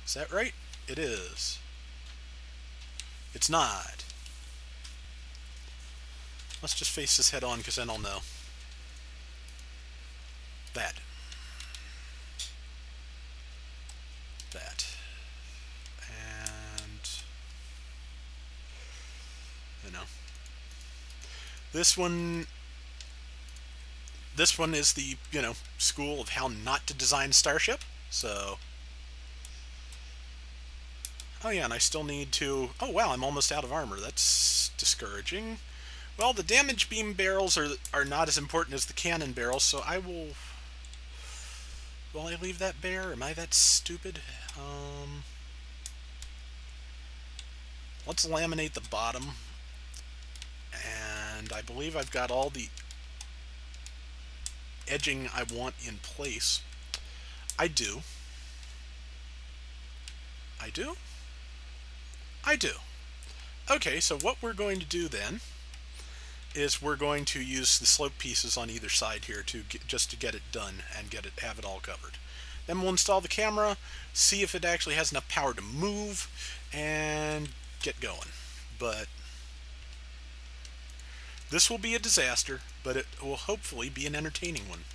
Is that right? It is. It's not. Let's just face this head on, because then I'll know. That. That. And, you know. This one... This one is the, school of how not to design Starship. So... Oh yeah, and I still need to... Oh wow, I'm almost out of armor. That's discouraging. Well, the damage beam barrels are not as important as the cannon barrels, so I will... Will I leave that bare? Am I that stupid? Let's laminate the bottom. And I believe I've got all the edging I want in place. I do. I do? I do. Okay, so what we're going to do then is we're going to use the slope pieces on either side here just to get it done and have it all covered. Then we'll install the camera, see if it actually has enough power to move, and get going. But this will be a disaster, but it will hopefully be an entertaining one.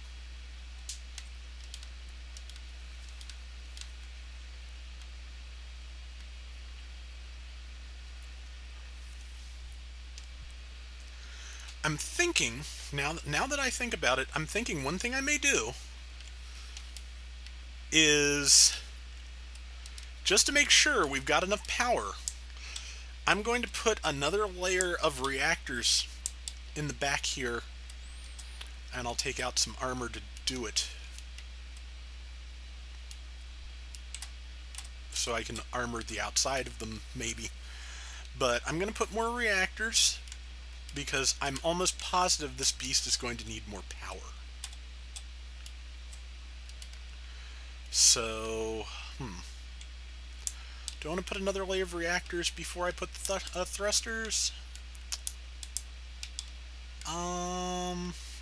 I'm thinking, now that I think about it, I'm thinking one thing I may do is, just to make sure we've got enough power, I'm going to put another layer of reactors in the back here, and I'll take out some armor to do it, so I can armor the outside of them, maybe. But I'm going to put more reactors, because I'm almost positive this beast is going to need more power. So, do I want to put another layer of reactors before I put the thrusters?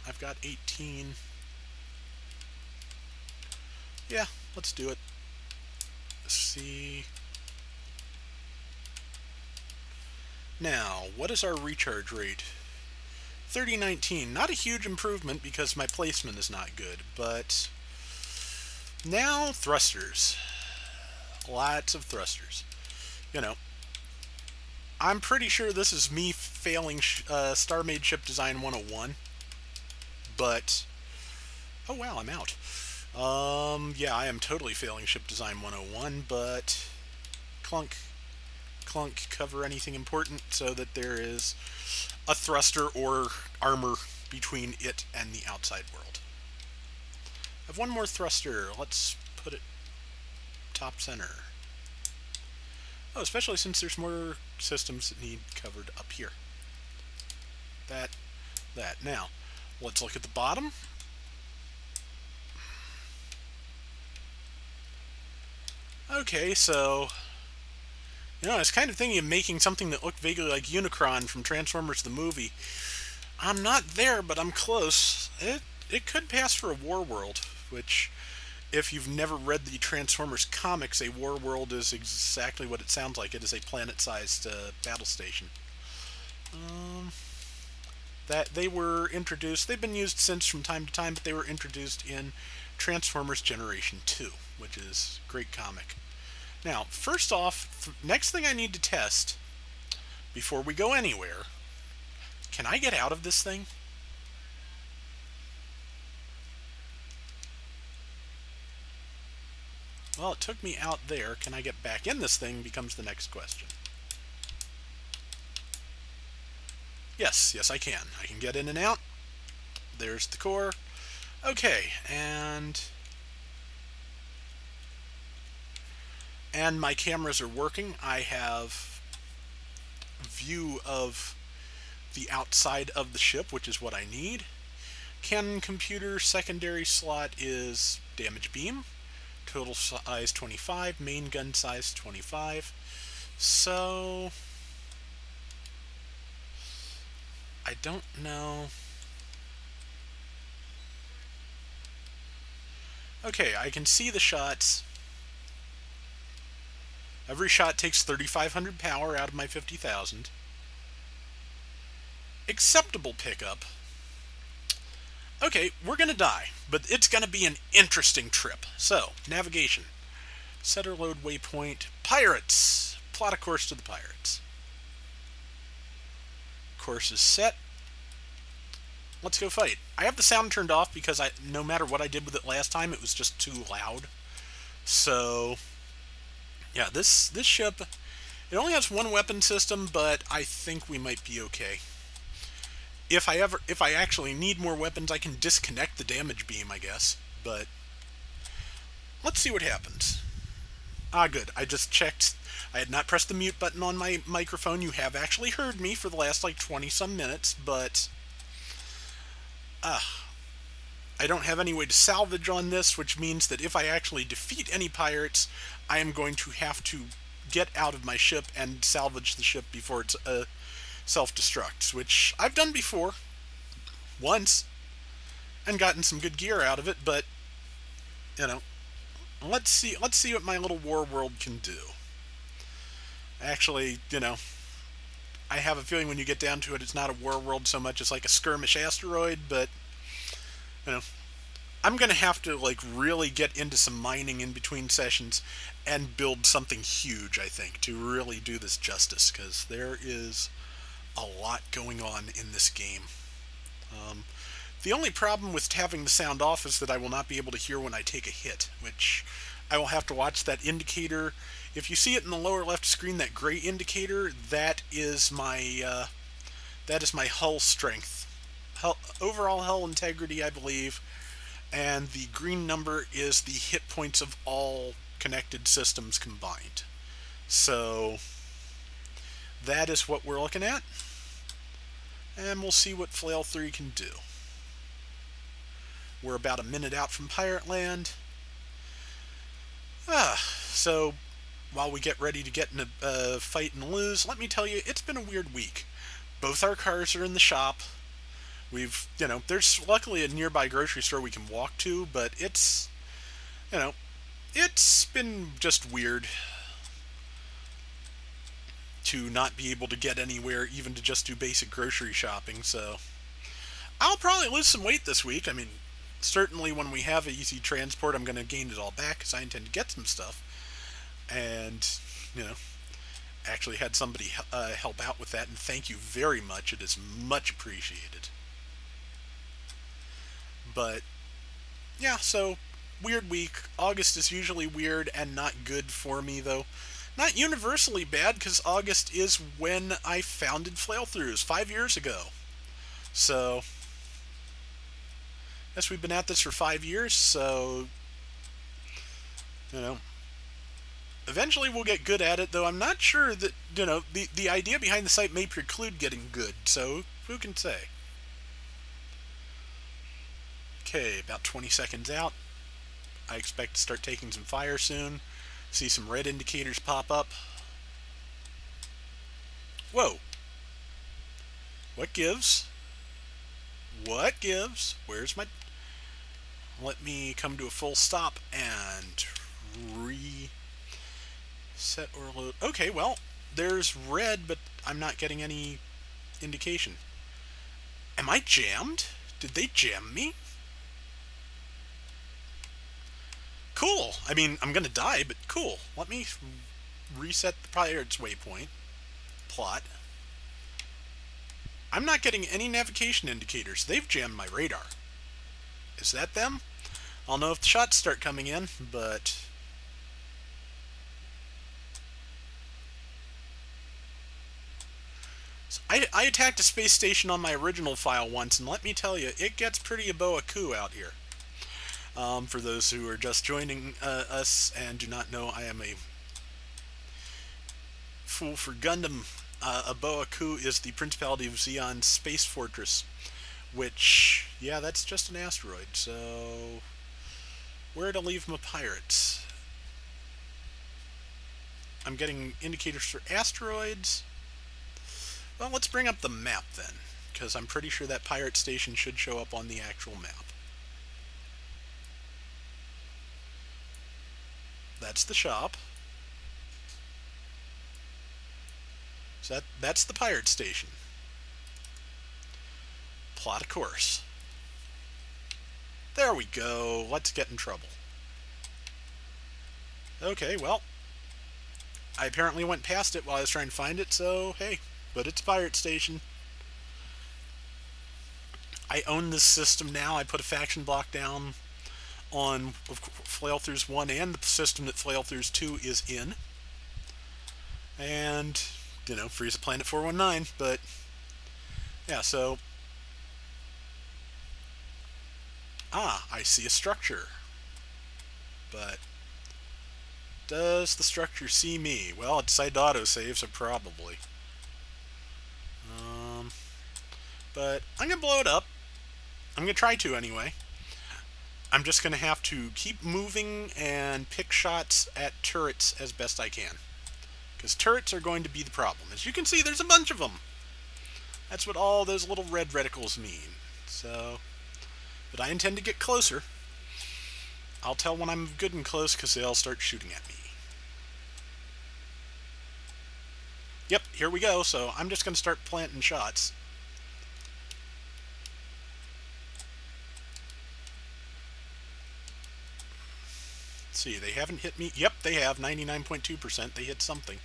I've got 18. Yeah, let's do it. Let's see. Now, what is our recharge rate? 3019. Not a huge improvement because my placement is not good, but now thrusters. Lots of thrusters. I'm pretty sure this is me failing StarMade Ship Design 101, but oh wow, I'm out. Yeah, I am totally failing Ship Design 101, but clunk, clunk, cover anything important so that there is a thruster or armor between it and the outside world. I have one more thruster. Let's put it top center. Oh, especially since there's more systems that need covered up here. That. Now, let's look at the bottom. Okay, so... I was kind of thinking of making something that looked vaguely like Unicron from Transformers the movie. I'm not there, but I'm close. It could pass for a war world, which... If you've never read the Transformers comics, a war world is exactly what it sounds like. It is a planet-sized battle station. That they were introduced. They've been used since from time to time, but they were introduced in Transformers Generation 2, which is a great comic. Now, first off, next thing I need to test before we go anywhere, can I get out of this thing? Well, it took me out there. Can I get back in this thing becomes the next question. Yes, I can. I can get in and out. There's the core. Okay, and my cameras are working. I have view of the outside of the ship, which is what I need. Cannon computer secondary slot is damage beam. Total size 25, main gun size 25. So I don't know. Okay, I can see the shots. Every shot takes 3,500 power out of my 50,000. Acceptable pickup. Okay, we're gonna die, but it's gonna be an interesting trip. So, navigation. Set or load waypoint. Pirates. Plot a course to the pirates. Course is set. Let's go fight. I have the sound turned off because no matter what I did with it last time, it was just too loud. So, yeah, this ship, it only has one weapon system, but I think we might be okay. If I actually need more weapons, I can disconnect the damage beam, I guess. But let's see what happens. Ah, good. I just checked. I had not pressed the mute button on my microphone. You have actually heard me for the last, like, 20-some minutes, but I don't have any way to salvage on this, which means that if I actually defeat any pirates, I am going to have to get out of my ship and salvage the ship before it's self-destructs, which I've done before, once, and gotten some good gear out of it, but, you know, let's see what my little war world can do. Actually, you know, I have a feeling when you get down to it, it's not a war world so much as like a skirmish asteroid, but, you know, I'm going to have to, like, really get into some mining in between sessions and build something huge, I think, to really do this justice, because there is a lot going on in this game. The only problem with having the sound off is that I will not be able to hear when I take a hit, which I will have to watch that indicator. If you see it in the lower left screen, that gray indicator, that is my hull strength. Overall hull integrity, I believe, and the green number is the hit points of all connected systems combined. So that is what we're looking at, and we'll see what Flailthrough can do. We're about a minute out from Pirate Land. So while we get ready to get in a fight and lose, let me tell you, it's been a weird week. Both our cars are in the shop. We've, you know, there's luckily a nearby grocery store we can walk to, but it's, you know, it's been just weird to not be able to get anywhere, even to just do basic grocery shopping, so I'll probably lose some weight this week. I mean, certainly when we have easy transport, I'm going to gain it all back because I intend to get some stuff. And, you know, actually had somebody help out with that, and thank you very much. It is much appreciated. But, yeah, so, weird week. August is usually weird and not good for me, though. Not universally bad, because August is when I founded Flailthroughs 5 years ago. So, yes, we've been at this for 5 years, so, you know, eventually we'll get good at it, though I'm not sure that, you know, the idea behind the site may preclude getting good, so who can say? Okay, about 20 seconds out. I expect to start taking some fire soon. See some red indicators pop up. Whoa. What gives? What gives? Where's my... Let me come to a full stop and reset or load. Okay, well, there's red, but I'm not getting any indication. Am I jammed? Did they jam me? Cool. I mean, I'm gonna die, but cool. Let me reset the pirate's waypoint. Plot. I'm not getting any navigation indicators. They've jammed my radar. Is that them? I'll know if the shots start coming in, but... So I attacked a space station on my original file once, and let me tell you, it gets pretty Aboa-Ku out here. For those who are just joining us and do not know, I am a fool for Gundam. Aboa-Ku is the Principality of Zeon's space fortress, which, yeah, that's just an asteroid, so where to leave my pirates? I'm getting indicators for asteroids. Well, let's bring up the map then, because I'm pretty sure that pirate station should show up on the actual map. That's the shop. So that's the pirate station. Plot a course. There we go. Let's get in trouble. Okay, well, I apparently went past it while I was trying to find it, so hey, but it's a pirate station. I own this system now. I put a faction block down on Flailthroughs 1 and the system that Flailthroughs 2 is in. And, freeze a planet 419, but yeah, so I see a structure. But does the structure see me? Well, it decided to autosave, so probably. But I'm going to blow it up. I'm going to try to anyway. I'm just going to have to keep moving and pick shots at turrets as best I can. Because turrets are going to be the problem. As you can see, there's a bunch of them. That's what all those little red reticles mean. So, but I intend to get closer. I'll tell when I'm good and close because they'll start shooting at me. Yep, here we go. So I'm just going to start planting shots. Let's see, they haven't hit me. Yep, they have. 99.2%. They hit something.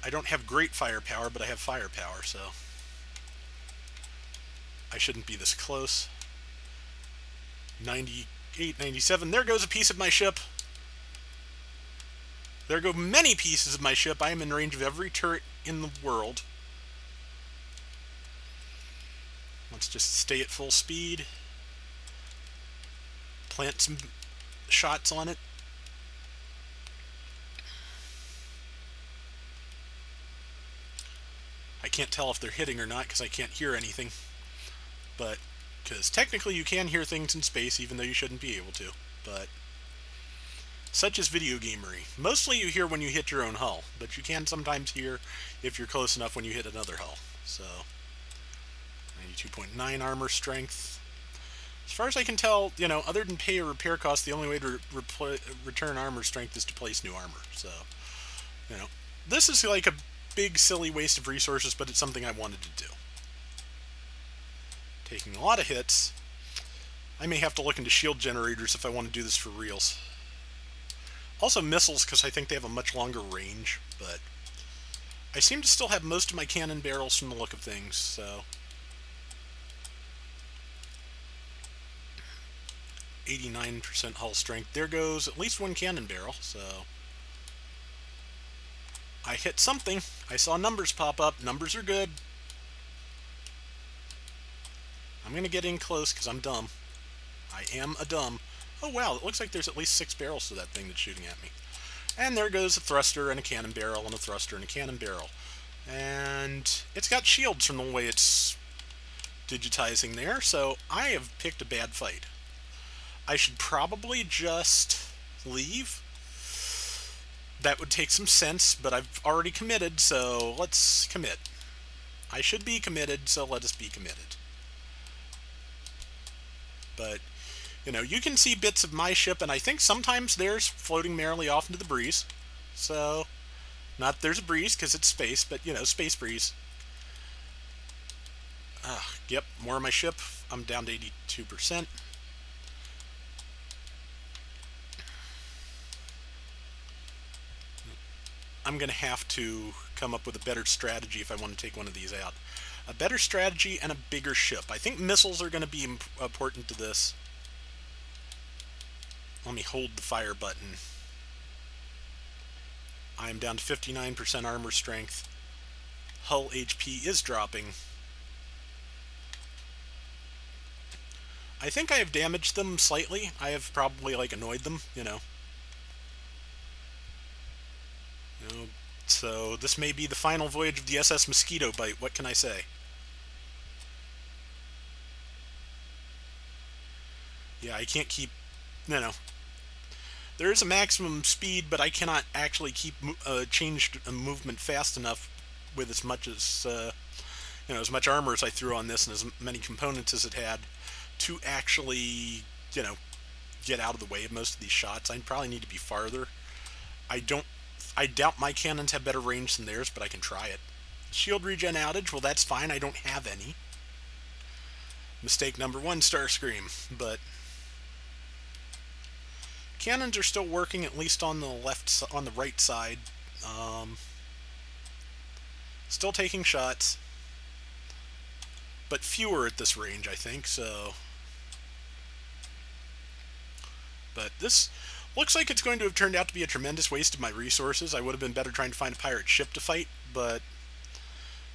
I don't have great firepower, but I have firepower, so I shouldn't be this close. 98, 97. There goes a piece of my ship. There go many pieces of my ship. I am in range of every turret in the world. Let's just stay at full speed. Plant some shots on it. I can't tell if they're hitting or not because I can't hear anything. But, because technically you can hear things in space even though you shouldn't be able to. But, such is video gamery. Mostly you hear when you hit your own hull, but you can sometimes hear if you're close enough when you hit another hull. So, 92.9 armor strength. As far as I can tell, other than pay a repair cost, the only way to return armor strength is to place new armor. So, this is like a big, silly waste of resources, but it's something I wanted to do. Taking a lot of hits. I may have to look into shield generators if I want to do this for reals. Also missiles, because I think they have a much longer range, but I seem to still have most of my cannon barrels from the look of things, so 89% hull strength. There goes at least one cannon barrel, so I hit something. I saw numbers pop up. Numbers are good. I'm going to get in close because I'm dumb. I am a dumb. Oh wow, it looks like there's at least 6 barrels to that thing that's shooting at me. And there goes a thruster and a cannon barrel and a thruster and a cannon barrel. And it's got shields from the way it's digitizing there, so I have picked a bad fight. I should probably just leave. That would take some sense, but I've already committed, so let's commit. I should be committed, so let us be committed. But, you can see bits of my ship, and I think sometimes theirs floating merrily off into the breeze. So, not there's a breeze, because it's space, but, space breeze. Yep, more of my ship. I'm down to 82%. I'm going to have to come up with a better strategy if I want to take one of these out. A better strategy and a bigger ship. I think missiles are going to be important to this. Let me hold the fire button. I'm down to 59% armor strength. Hull HP is dropping. I think I have damaged them slightly. I have probably, annoyed them, So this may be the final voyage of the SS Mosquito Bite. What can I say? Yeah, I can't keep... There is a maximum speed, but I cannot actually keep changed movement fast enough with as much as as much armor as I threw on this and as many components as it had to actually get out of the way of most of these shots. I probably need to be farther. I don't. I doubt my cannons have better range than theirs, but I can try it. Shield regen outage. Well, that's fine. I don't have any. Mistake number one, Starscream. But cannons are still working, at least on the right side. Still taking shots, but fewer at this range, I think. So, but this looks like it's going to have turned out to be a tremendous waste of my resources. I would have been better trying to find a pirate ship to fight, but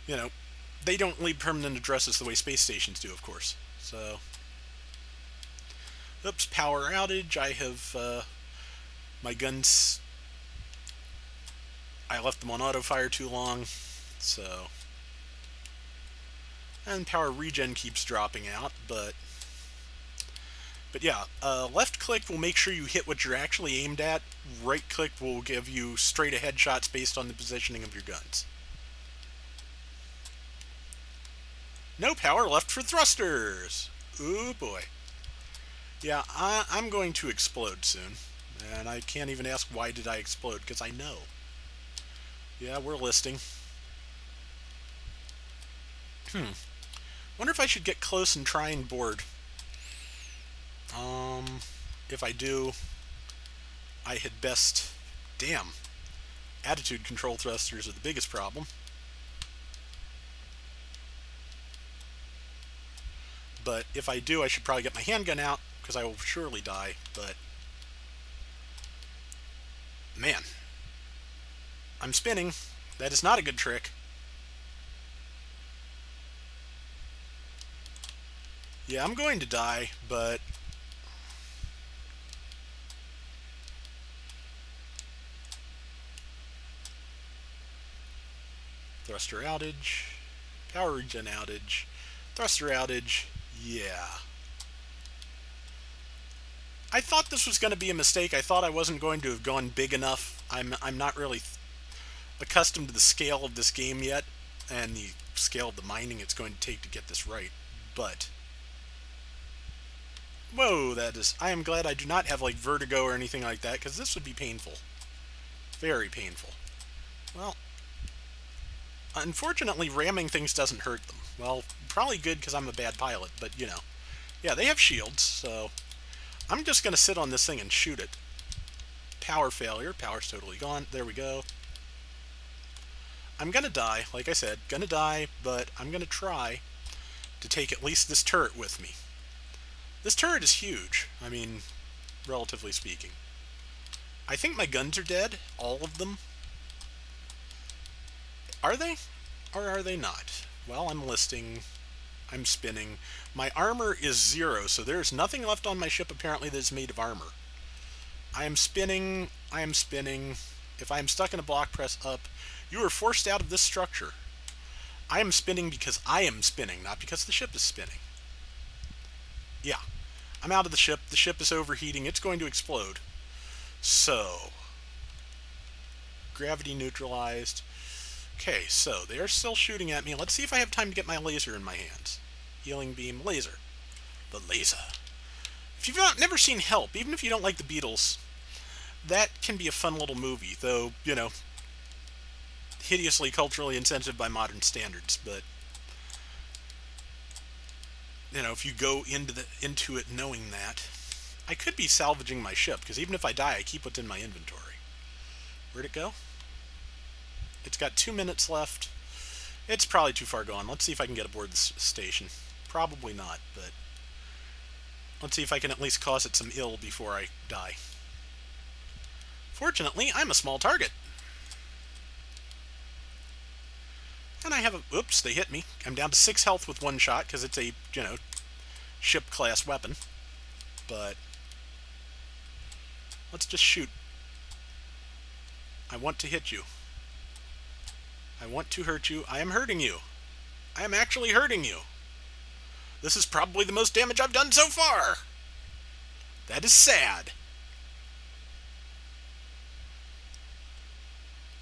you know, they don't leave permanent addresses the way space stations do, of course. So, oops, power outage. I have my guns. I left them on auto fire too long, so. And power regen keeps dropping out, but yeah, left click will make sure you hit what you're actually aimed at. Right click will give you straight ahead shots based on the positioning of your guns. No power left for thrusters. Ooh boy. Yeah, I'm going to explode soon, and I can't even ask why did I explode, because I know. Yeah, we're listing. Wonder if I should get close and try and board. If I do, I had best... Damn. Attitude control thrusters are the biggest problem. But if I do, I should probably get my handgun out, because I will surely die, but... Man. I'm spinning. That is not a good trick. Yeah, I'm going to die, but... Thruster outage. Power regen outage. Thruster outage. Yeah. I thought this was going to be a mistake. I thought I wasn't going to have gone big enough. I'm not really accustomed to the scale of this game yet, and the scale of the mining it's going to take to get this right. But... Whoa, that is... I am glad I do not have, like, vertigo or anything like that, because this would be painful. Very painful. Well, unfortunately, ramming things doesn't hurt them. Well, probably good because I'm a bad pilot, but, you know. Yeah, they have shields, so... I'm just going to sit on this thing and shoot it. Power failure. Power's totally gone. There we go. I'm going to die, like I said. Going to die, but I'm going to try to take at least this turret with me. This turret is huge. I mean, relatively speaking. I think my guns are dead. All of them. Are they? Or are they not? Well, I'm listing. I'm spinning. My armor is 0, so there's nothing left on my ship apparently that is made of armor. I am spinning. I am spinning. If I am stuck in a block, press up. You are forced out of this structure. I am spinning because I am spinning, not because the ship is spinning. Yeah. I'm out of the ship. The ship is overheating. It's going to explode. So. Gravity neutralized. Okay, so they are still shooting at me. Let's see if I have time to get my laser in my hands. Healing beam, laser. The laser. If you've never seen Help, even if you don't like the Beatles, that can be a fun little movie, though, you know, hideously culturally insensitive by modern standards, but, you know, if you go into it knowing that, I could be salvaging my ship, because even if I die, I keep what's in my inventory. Where'd it go? It's got 2 minutes left. It's probably too far gone. Let's see if I can get aboard this station. Probably not, but let's see if I can at least cause it some ill before I die. Fortunately, I'm a small target. And I have a... Oops, they hit me. I'm down to 6 health with 1 shot, because it's a, you know, ship-class weapon. But let's just shoot. I want to hit you. I want to hurt you. I am hurting you. I am actually hurting you. This is probably the most damage I've done so far. That is sad.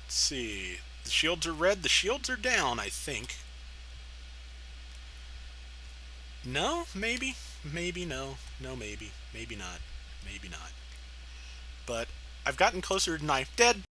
Let's see. The shields are red. The shields are down, I think. No? Maybe? Maybe, no. No, maybe. Maybe not. Maybe not. But I've gotten closer than I... Dead!